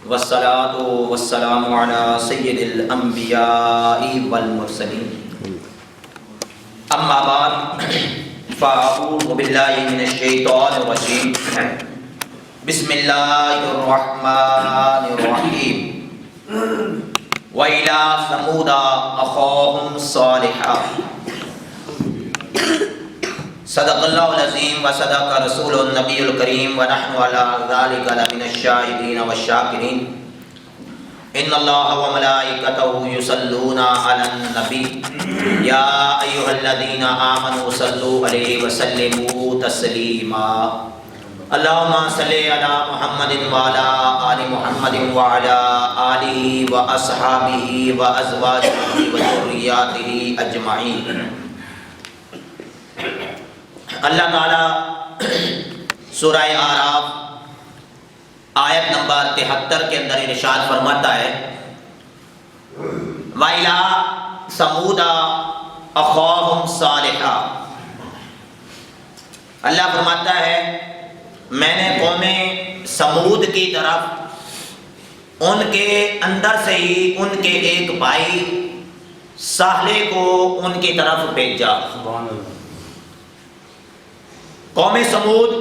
والصلاة والسلام على سيد الأنبياء والمرسلين أما بعد فأعوذ بالله من الشيطان الرجيم بسم الله الرحمن الرحيم وإلى ثمود أخاهم صالحا صدق الله العظيم وصدق رسول النبي الكريم ونحن على ذلك لمن الشاهدين والشاكرين إن الله وملائكته يصلون على النبي يا أيها الذين آمنوا صلوا عليه وسلموا تسليما اللهم صل على محمد وعلى آل محمد وعلى آله وأصحابه وأزواجه وذرياته أجمعين۔ اللہ تعالیٰ سورہ اعراف آیت نمبر 73 کے اندر ارشاد فرماتا ہے وَإِلَىٰ ثَمُودَ أَخَاهُمْ صَالِحًا۔ اللہ فرماتا ہے میں نے قوم سمود کی طرف ان کے اندر سے ہی ان کے ایک بھائی صالح کو ان کی طرف بھیجا۔ قوم سمود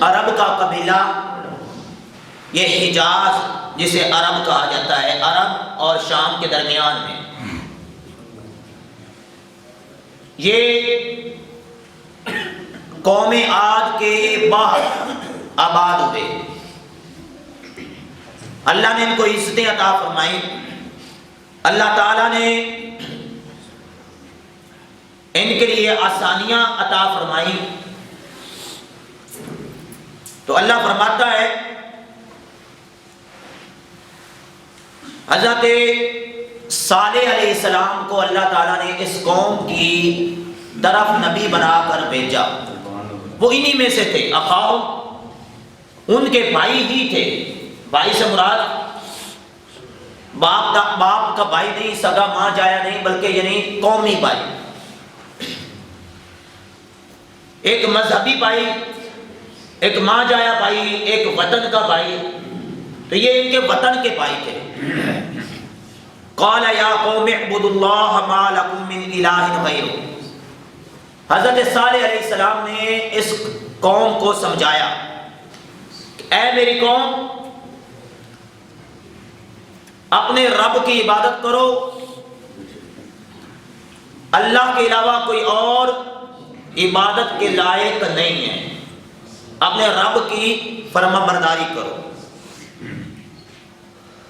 عرب کا قبیلہ، یہ حجاز جسے عرب کہا جاتا ہے، عرب اور شام کے درمیان میں یہ قوم عاد کے بعد آباد ہوئے۔ اللہ نے ان کو عزتیں عطا فرمائی، اللہ تعالیٰ نے ان کے لیے آسانیاں عطا فرمائی۔ تو اللہ فرماتا ہے حضرت صالح علیہ السلام کو اللہ تعالیٰ نے اس قوم کی طرف نبی بنا کر بھیجا۔ وہ انہی میں سے تھے، اخاؤ ان کے بھائی ہی تھے۔ بھائی سے مراد باپ کا بھائی نہیں، سگا ماں جایا نہیں، بلکہ یعنی قومی بھائی، ایک مذہبی بھائی، ایک ماں جایا بھائی، ایک وطن کا بھائی۔ تو یہ ان کے وطن کے بھائی تھے۔ قال یا قوم اعبدوا اللہ ما لکم من الہ غیرہ۔ حضرت صالح علیہ السلام نے اس قوم کو سمجھایا، اے میری قوم اپنے رب کی عبادت کرو، اللہ کے علاوہ کوئی اور عبادت کے لائق نہیں ہے، اپنے رب کی فرما برداری کرو۔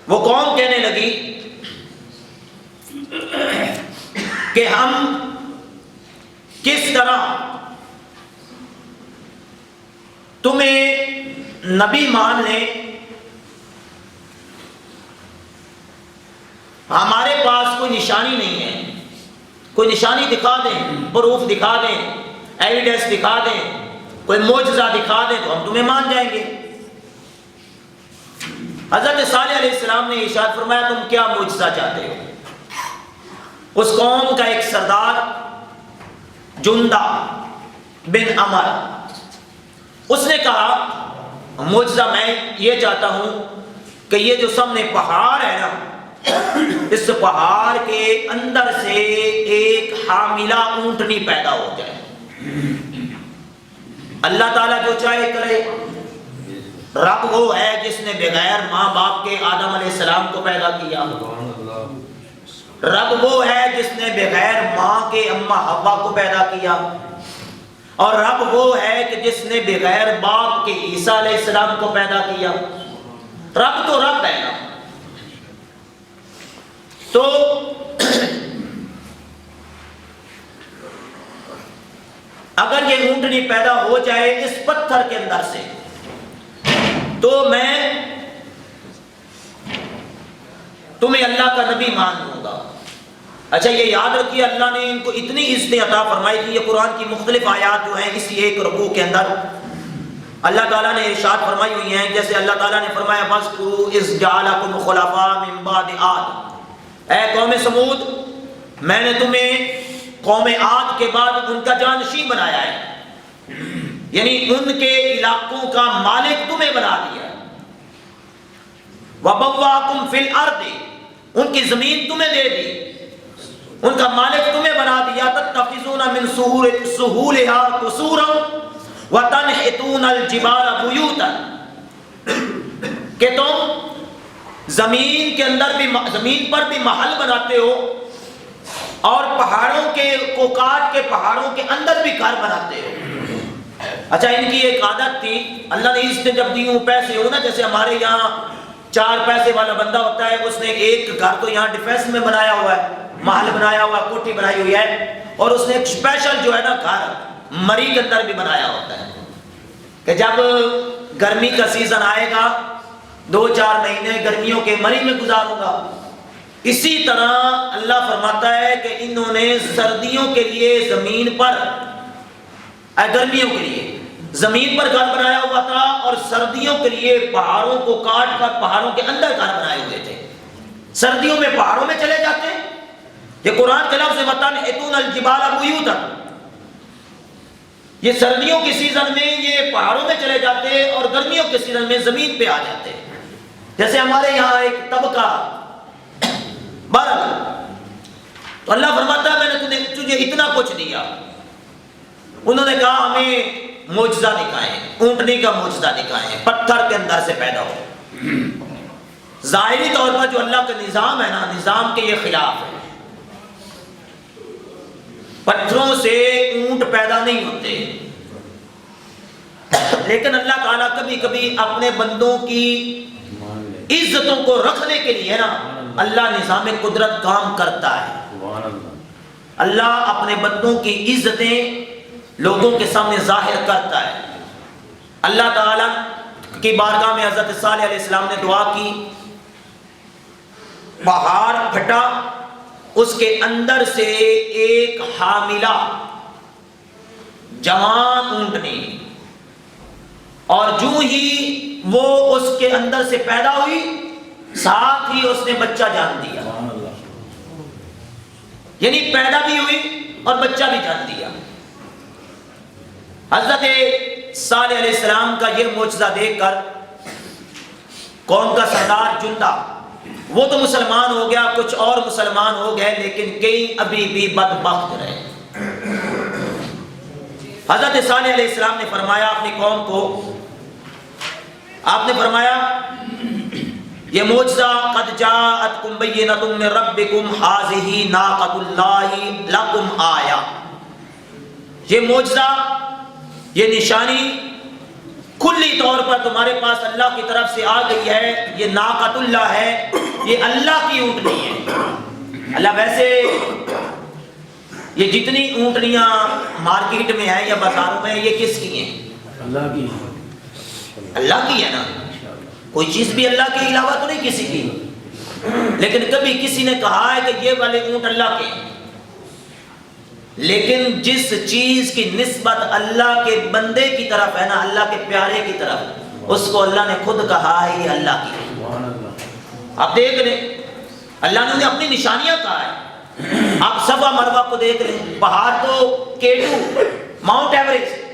وہ قوم کہنے لگی کہ ہم کس طرح تمہیں نبی مان لیں، ہمارے پاس کوئی نشانی نہیں ہے، کوئی نشانی دکھا دیں، پروف دکھا دیں، ایویڈنس دکھا دیں، کوئی معجزہ دکھا دیں تو ہم تمہیں مان جائیں گے۔ حضرت صالح علیہ السلام نے ارشاد فرمایا تم کیا معجزہ چاہتے ہو؟ اس قوم کا ایک سردار جندہ بن عمر، اس نے کہا معجزہ میں یہ چاہتا ہوں کہ یہ جو سامنے پہاڑ ہے نا، اس پہاڑ کے اندر سے ایک حاملہ اونٹنی پیدا ہو جائے۔ اللہ تعالیٰ جو چاہے کرے۔ رب وہ ہے جس نے بغیر ماں باپ کے آدم علیہ السلام کو پیدا کیا۔ رب وہ ہے جس نے بغیر ماں کے اماں حوا کو پیدا کیا، اور رب وہ ہے کہ جس نے بغیر باپ کے عیسیٰ علیہ السلام کو پیدا کیا۔ رب تو رب ہے نا۔ تو اگر یہ اونٹنی پیدا ہو جائے اس پتھر کے اندر سے تو میں تمہیں اللہ کا نبی مان لوں گا۔ اچھا یہ یاد رکھیے اللہ نے ان کو اتنی عزتیں عطا فرمائی تھی۔ یہ قرآن کی مختلف آیات جو ہیں اسی ایک رکوع کے اندر اللہ تعالیٰ نے ارشاد فرمائی ہوئی ہیں، جیسے اللہ تعالیٰ نے فرمایا فَاذْكُرُوا إِذْ جَعَلَكُمْ خُلَفَاءَ مِن بَعْدِ عَادٍ۔ اے قوم سمود، میں نے تمہیں قوم عاد کے بعد ان کا جانشین بنایا ہے، یعنی ان کے علاقوں کا مالک تمہیں بنا دیا۔ وَبَوَّاكُمْ فِي الْأَرْضِ، ان کی زمین تمہیں دے دی، ان کا مالک تمہیں بنا دیا، تَتَّخِذُونَ مِن سُهُولِهَا قُصُورًا وَتَنْحِتُونَ الْجِبَالَ بُيُوتًا، کہ تم زمین کے اندر بھی، زمین پر بھی محل بناتے ہو اور پہاڑوں کے کو کاٹ کے پہاڑوں کے اندر بھی گھر بناتے ہو۔ اچھا، ان کی ایک عادت تھی، اللہ نے اس نے جب دی ہوں پیسے ہو نا، جیسے ہمارے یہاں 4 پیسے والا بندہ ہوتا ہے، اس نے ایک گھر تو یہاں ڈیفینس میں بنایا ہوا ہے، محل بنایا ہوا ہے، کوٹھی بنائی ہوئی ہے، اور اس نے ایک اسپیشل جو ہے نا گھر مری کے اندر بھی بنایا ہوتا ہے کہ جب گرمی کا سیزن آئے گا 2-4 مہینے گرمیوں کے مری میں گزاروں گا۔ اسی طرح اللہ فرماتا ہے کہ انہوں نے سردیوں کے لیے زمین پر، گرمیوں کے لیے زمین پر گھر بنایا ہوا تھا، اور سردیوں کے لیے پہاڑوں کو کاٹ کر پہاڑوں کے اندر گھر بنائے ہوئے تھے۔ سردیوں میں پہاڑوں میں چلے جاتے، یہ قرآن کے لفظ وَتَنْحِتُونَ الْجِبَالَ بُيُوتًا، یہ سردیوں کی سیزن میں یہ پہاڑوں میں چلے جاتے اور گرمیوں کے سیزن میں زمین پہ آ جاتے۔ جیسے ہمارے یہاں ایک طبقہ بارہ، تو اللہ فرماتا ہے میں نے تجھے اتنا کچھ دیا۔ انہوں نے کہا ہمیں معجزہ دکھائیں، اونٹنی کا معجزہ دکھائیں، پتھر کے اندر سے پیدا ہو۔ ظاہری طور پر جو اللہ کا نظام ہے نا، نظام کے یہ خلاف ہے، پتھروں سے اونٹ پیدا نہیں ہوتے، لیکن اللہ تعالیٰ کبھی کبھی اپنے بندوں کی عزتوں کو رکھنے کے لیے نا اللہ نظام قدرت کام کرتا ہے۔ اللہ اپنے بندوں کی عزتیں لوگوں کے سامنے ظاہر کرتا ہے۔ اللہ تعالیٰ کی بارگاہ میں حضرت صالح علیہ السلام نے دعا کی، پہاڑ پھٹا، اس کے اندر سے ایک حاملہ جوان اونٹنی، اور جو ہی وہ اس کے اندر سے پیدا ہوئی ساتھ ہی اس نے بچہ جان دیا، یعنی پیدا بھی ہوئی اور بچہ بھی جان دیا۔ حضرت صالح علیہ السلام کا یہ معجزہ دیکھ کر قوم کا سردار جندہ، وہ تو مسلمان ہو گیا، کچھ اور مسلمان ہو گئے، لیکن کئی ابھی بھی بدبخت رہے۔ حضرت صالح علیہ السلام نے فرمایا اپنی قوم کو، آپ نے فرمایا یہ معجزہ قد جاءتکم بینۃ من ربکم ھذہ ناقۃ اللہ لکم آیہ، یہ معجزہ، یہ نشانی کلی طور پر تمہارے پاس اللہ کی طرف سے آ گئی ہے، یہ ناقۃ اللہ ہے، یہ اللہ کی اونٹنی ہے۔ اللہ ویسے یہ جتنی اونٹنیاں مارکیٹ میں ہیں یا بازاروں میں، یہ کس کی ہیں؟ اللہ کی، اللہ کی ہے نا، کوئی چیز بھی اللہ کے علاوہ تو نہیں کسی کی، لیکن کبھی کسی نے کہا ہے کہ یہ والے اونٹ اللہ کے ہیں، لیکن جس چیز کی نسبت اللہ کے بندے کی طرف ہے نا، اللہ کے پیارے کی طرف، اس کو اللہ نے خود کہا ہے یہ اللہ کی ہے۔ آپ دیکھ لیں اللہ نے اپنی نشانیاں کہا ہے، آپ صفا مروہ کو دیکھ لیں، پہاڑ تو K2 ماؤنٹ ایوریسٹ،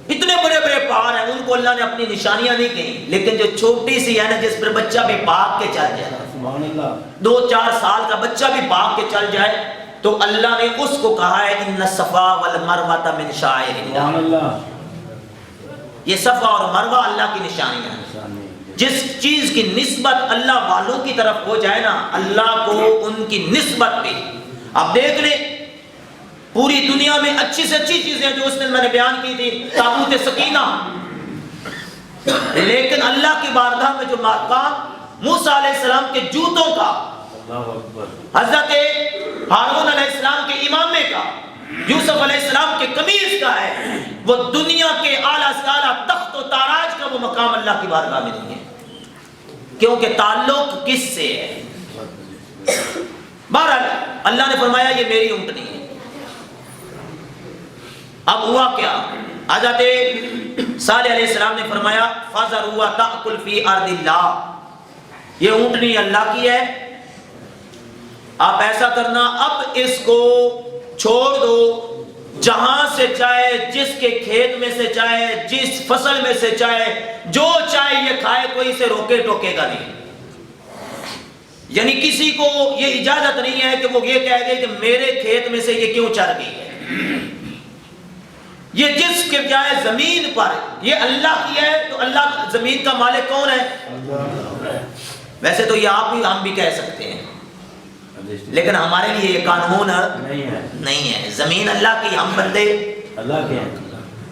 اتنے بڑے بڑے پہاڑ ہیں، ان کو اللہ نے اپنی نشانیاں نہیں کہیں، لیکن جو چھوٹی سی ہے نا جس پر بچہ بھی بھاگ کے چل جائے، 2-4 سال کا بچہ بھی بھاگ کے چل جائے، تو اللہ نے اس کو کہا ہے ان الصفا والمروہ من شعائر اللہ، یہ صفا اور مروہ اللہ کی نشانیاں ہیں۔ جس چیز کی نسبت اللہ والوں کی طرف ہو جائے نا، اللہ کو ان کی نسبت بھی، اب دیکھ لیں پوری دنیا میں اچھی سے اچھی چیزیں جو اس نے میں نے بیان کی تھی، تابوت سکینہ، لیکن اللہ کی بارگاہ میں جو مقام موسیٰ علیہ السلام کے جوتوں کا، حضرت ہارون علیہ السلام کے امامے کا، یوسف علیہ السلام کے قمیص کا ہے، وہ دنیا کے اعلیٰ سے اعلیٰ تخت و تاراج کا وہ مقام اللہ کی بارگاہ میں نہیں ہے، کیونکہ تعلق کس سے ہے؟ بہرحال اللہ نے فرمایا یہ میری اونٹنی ہے۔ اب ہوا کیا؟ حضرت صالح علیہ السلام نے فرمایا فَذَرُوهَا تَأْكُلْ فِي أَرْضِ اللَّهِ، یہ اونٹنی اللہ کی ہے، آپ ایسا کرنا اب اس کو چھوڑ دو، جہاں سے چاہے، جس کے کھیت میں سے چاہے، جس فصل میں سے چاہے، جو چاہے یہ کھائے، کوئی اسے روکے ٹوکے گا نہیں۔ یعنی کسی کو یہ اجازت نہیں ہے کہ وہ یہ کہہ دے کہ میرے کھیت میں سے یہ کیوں چر گئی ہے. یہ جس کے بجائے زمین پر یہ اللہ کی ہے تو اللہ زمین کا مالک کون ہے؟ ویسے تو یہ آپ بھی ہم بھی کہہ سکتے ہیں لیکن ہمارے لیے یہ قانون نہیں ہے. زمین اللہ کی, ہم بندے اللہ کے ہیں.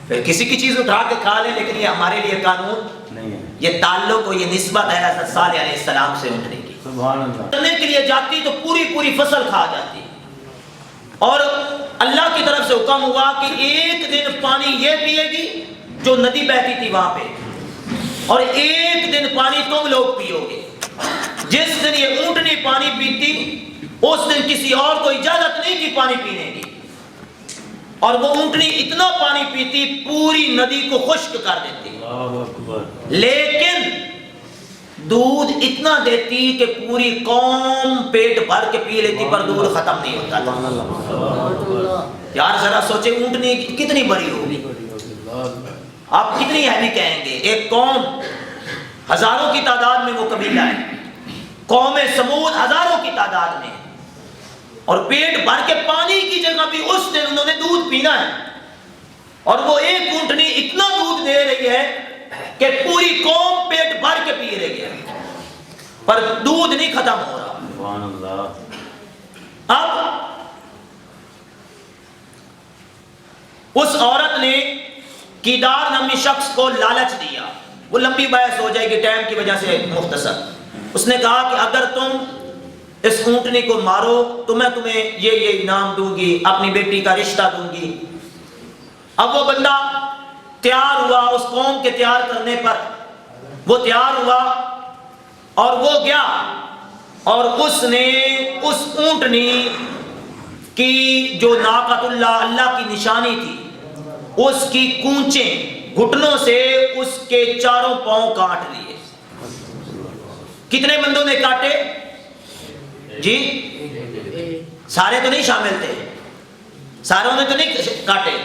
پھر کسی کی چیز اٹھا کے کھا لیں لیکن یہ ہمارے لیے قانون نہیں ہے. یہ تعلق و یہ نسبت ہے حضرت صالح علیہ السلام سے اٹھنے کی. سبحان اللہ. کرنے کے لیے جاتی تو پوری فصل کھا جاتی اور اللہ کی طرف سے حکم ہوا کہ ایک دن پانی یہ پیے گی جو ندی بہتی تھی وہاں پہ اور ایک دن پانی تم لوگ پیو گے. جس دن یہ اونٹنی پانی پیتی اس دن کسی اور کو اجازت نہیں تھی پانی پینے کی اور وہ اونٹنی اتنا پانی پیتی پوری ندی کو خشک کر دیتی. اللہ اکبر. لیکن دودھ اتنا دیتی کہ پوری قوم پیٹ بھر کے پی لیتی پر دودھ ختم نہیں ہوتا تھا. یار ذرا سوچے اونٹنی کتنی بڑی ہوگی, آپ کتنی ہیوی کہیں گے. ایک قوم ہزاروں کی تعداد میں وہ قبیلہ ہے, قوم سمود ہزاروں کی تعداد میں, اور پیٹ بھر کے پانی کی جگہ بھی اس دن انہوں نے دودھ پینا ہے اور وہ ایک اونٹنی اتنا دودھ دے رہی ہے کہ پوری قوم پیٹ بھر کے پی رہی ہے پر دودھ نہیں ختم ہو رہا. سبحان اللہ. اب اس عورت نے کیدار نامی شخص کو لالچ دیا, وہ لمبی بحث ہو جائے گی ٹائم کی وجہ سے مختصر. اس نے کہا کہ اگر تم اس اونٹنی کو مارو تو میں تمہیں یہ انعام دوں گی, اپنی بیٹی کا رشتہ دوں گی. اب وہ بندہ تیار ہوا, اس قوم کے تیار کرنے پر وہ تیار ہوا اور وہ گیا اور اس نے اس اونٹنی کی جو ناقۃ اللہ, اللہ کی نشانی تھی, اس کی کونچیں گھٹنوں سے اس کے چاروں پاؤں کاٹ لیے. کتنے بندوں نے کاٹے جی؟ سارے تو نہیں شامل تھے, ساروں نے تو نہیں کاٹے,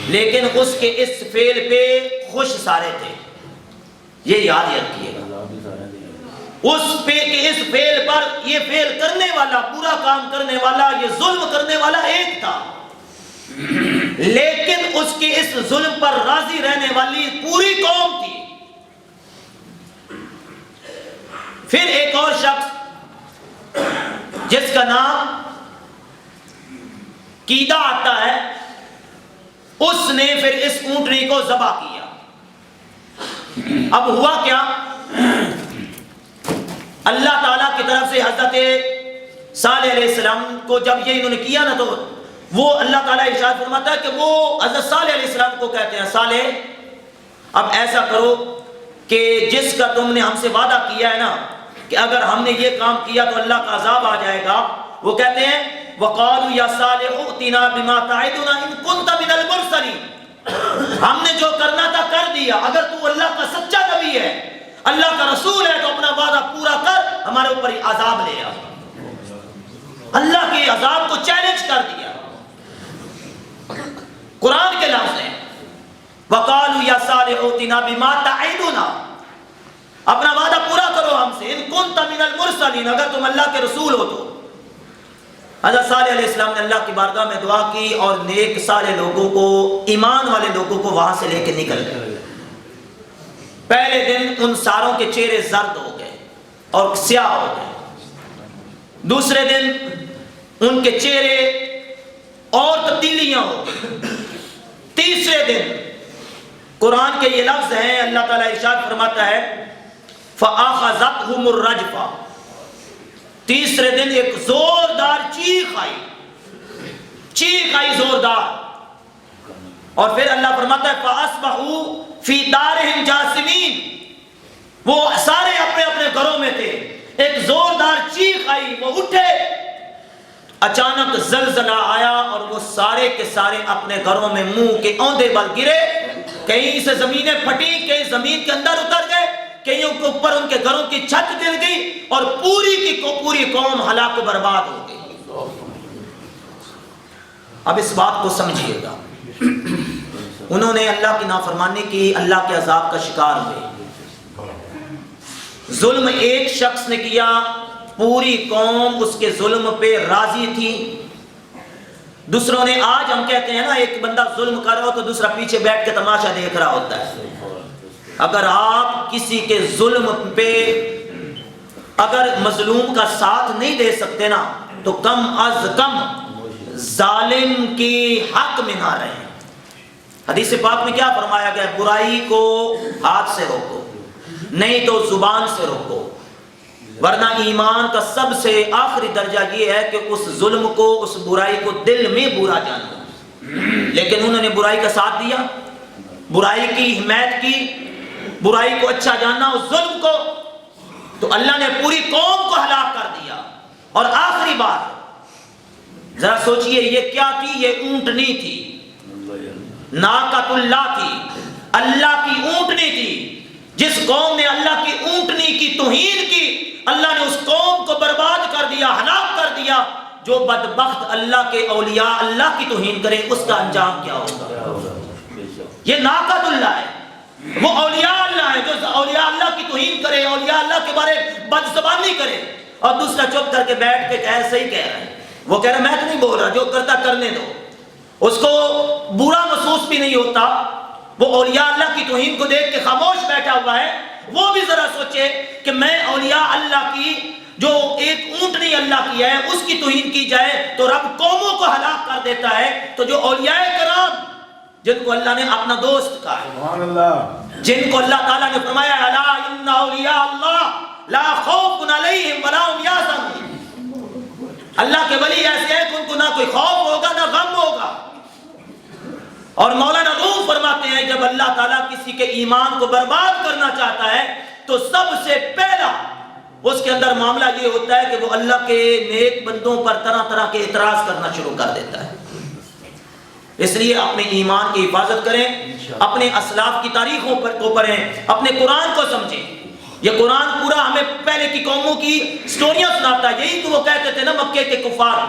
لیکن اس کے اس فعل پہ خوش سارے تھے. یہ یاد رکھیے گا اس پہ کہ اس فعل پر یہ فعل کرنے والا, پورا کام کرنے والا, یہ ظلم کرنے والا ایک تھا لیکن اس کے اس ظلم پر راضی رہنے والی پوری قوم تھی. پھر ایک اور شخص جس کا نام کیدا آتا ہے, اس نے پھر اس اونٹنی کو ذبح کیا. اب ہوا کیا, اللہ تعالیٰ کی طرف سے حضرت صالح علیہ السلام کو جب یہ انہوں نے کیا نا تو وہ اللہ تعالیٰ ارشاد فرماتا ہے کہ وہ حضرت صالح علیہ السلام کو کہتے ہیں, صالح اب ایسا کرو کہ جس کا تم نے ہم سے وعدہ کیا ہے نا کہ اگر ہم نے یہ کام کیا تو اللہ کا عذاب آ جائے گا. وہ کہتے ہیں وَقَالُوا يَا صَالِحُ ائْتِنَا بِمَا تَعِدُنَا إِن كُنتَ مِنَ الْمُرْسَلِينَ, ہم نے جو کرنا تھا کر دیا, اگر تو اللہ کا سچا نبی ہے, اللہ کا رسول ہے تو اپنا وعدہ پورا کر, ہمارے اوپر عذاب لے آ. اللہ کے عذاب کو چیلنج کر دیا. قرآن کے لفظ ہیں وَقَالُوا يَا صَالِحُ ائْتِنَا بِمَا تَعِدُنَا, اپنا وعدہ پورا کرو ہم سے, ان کنت من المرسلین, اگر تم اللہ کے رسول ہو تو. حضرت صالح علیہ السلام نے اللہ کی بارگاہ میں دعا کی اور نیک سارے لوگوں کو, ایمان والے لوگوں کو وہاں سے لے کے نکل گئے. پہلے دن ان ساروں کے چہرے زرد ہو گئے اور سیاہ ہو گئے. دوسرے دن ان کے چہرے اور تبدیلیاں ہو گئی. تیسرے دن قرآن کے یہ لفظ ہیں, اللہ تعالیٰ ارشاد فرماتا ہے فَأَخَذَتْهُمُ الرَّجْفَةُ, تیسرے دن ایک زوردار چیخ آئی زوردار, اور پھر اللہ فرماتا ہے فَأَصْبَحُوا فِي دَارِهِمْ جَاثِمِينَ, وہ سارے اپنے اپنے گھروں میں تھے, ایک زوردار چیخ آئی, وہ اٹھے, اچانک زلزلہ آیا اور وہ سارے کے سارے اپنے گھروں میں منہ کے اوندے بل گرے. کہیں سے زمینیں پھٹی, کہیں زمین کے اندر اتر گئے, کئیوں کے اوپر ان کے گھروں کی چھت گر گئی اور پوری کی پوری قوم ہلاک و برباد ہو گئی. اب اس بات کو سمجھیے گا, انہوں نے اللہ کی نافرمانی کی, اللہ کے عذاب کا شکار ہوئے. ظلم ایک شخص نے کیا پوری قوم اس کے ظلم پہ راضی تھی. دوسروں نے, آج ہم کہتے ہیں نا ایک بندہ ظلم کر رہا ہو تو دوسرا پیچھے بیٹھ کے تماشا دیکھ رہا ہوتا ہے. اگر آپ کسی کے ظلم پہ اگر مظلوم کا ساتھ نہیں دے سکتے نا تو کم از کم ظالم کی حق میں نہ رہیں. حدیث پاک میں کیا فرمایا گیا؟ برائی کو ہاتھ سے روکو, نہیں تو زبان سے روکو, ورنہ ایمان کا سب سے آخری درجہ یہ ہے کہ اس ظلم کو, اس برائی کو دل میں برا جانو. لیکن انہوں نے برائی کا ساتھ دیا, برائی کی حمایت کی, برائی کو اچھا جاننا, اس ظلم کو, تو اللہ نے پوری قوم کو ہلاک کر دیا. اور آخری بات ذرا سوچئے, یہ کیا تھی؟ یہ اونٹنی تھی, ناقۃ اللہ تھی, اللہ کی اونٹنی تھی. جس قوم نے اللہ کی اونٹنی کی توہین کی, اللہ نے اس قوم کو برباد کر دیا, ہلاک کر دیا. جو بدبخت اللہ کے اولیاء اللہ کی توہین کرے اس کا انجام کیا ہوگا؟ یہ ناقۃ اللہ ہے, وہ اولیاء اللہ ہے. جو اولیاء اللہ کی توہین کرے, اولیاء اللہ کے بارے بد زبانی کرے, اور دوسرا چپ کر کے بیٹھ کے ایسے ہی کہہ رہا ہے, وہ کہہ رہا میں تو نہیں بول رہا, جو کرتا کرنے دو. اس کو برا محسوس بھی نہیں ہوتا. وہ اولیاء اللہ کی توہین کو دیکھ کے خاموش بیٹھا ہوا ہے. وہ بھی ذرا سوچے کہ میں اولیاء اللہ کی, جو ایک اونٹنی اللہ کی ہے, اس کی توہین کی جائے تو رب قوموں کو ہلاک کر دیتا ہے. تو جو اولیاء کرام جن کو اللہ نے اپنا دوست کہا ہے, سبحان اللہ, جن کو اللہ تعالیٰ نے فرمایا الا ان اولیاء اللہ لا خوف علیہم ولا هم یحزنون, اللہ کے ولی ایسے ہیں کہ ان کو نہ کوئی خوف ہوگا نہ غم ہوگا. اور مولانا روم فرماتے ہیں جب اللہ تعالیٰ کسی کے ایمان کو برباد کرنا چاہتا ہے تو سب سے پہلا اس کے اندر معاملہ یہ ہوتا ہے کہ وہ اللہ کے نیک بندوں پر طرح طرح کے اعتراض کرنا شروع کر دیتا ہے. اس لیے اپنے ایمان کی حفاظت کریں, اپنے اسلاف کی تاریخوں کو پڑھیں, اپنے قرآن کو سمجھیں. یہ قرآن پورا ہمیں پہلے کی قوموں کی سٹوریاں سناتا ہے. یہی تو وہ کہتے تھے نا مکے کے کفار,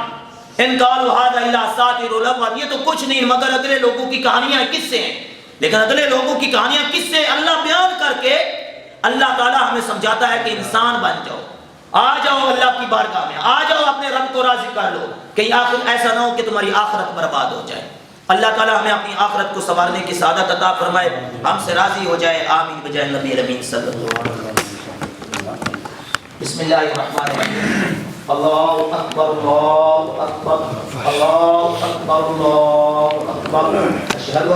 ان قالوا هذا الا اساطير الاولين, یہ تو کچھ نہیں مگر اگلے لوگوں کی کہانیاں, قصے ہیں. لیکن اگلے لوگوں کی کہانیاں, قصے اللہ بیان کر کے اللہ تعالیٰ ہمیں سمجھاتا ہے کہ انسان بن جاؤ, آ جاؤ اللہ کی بارگاہ میں, آ جاؤ اپنے رب کو راضی کر لو, کہیں آخر ایسا نہ ہو کہ تمہاری آخرت برباد ہو جائے. اللہ تعالیٰ ہمیں اپنی آخرت کو سنوارنے کی سعادت عطا فرمائے, ہم سے راضی ہو جائے. آمین بجائے نبی الامین صلی اللہ علیہ وسلم. بسم اللہ الرحمن الرحیم. اللہ اکبر اللہ اکبر اللہ اکبر اللہ اکبر. اشہد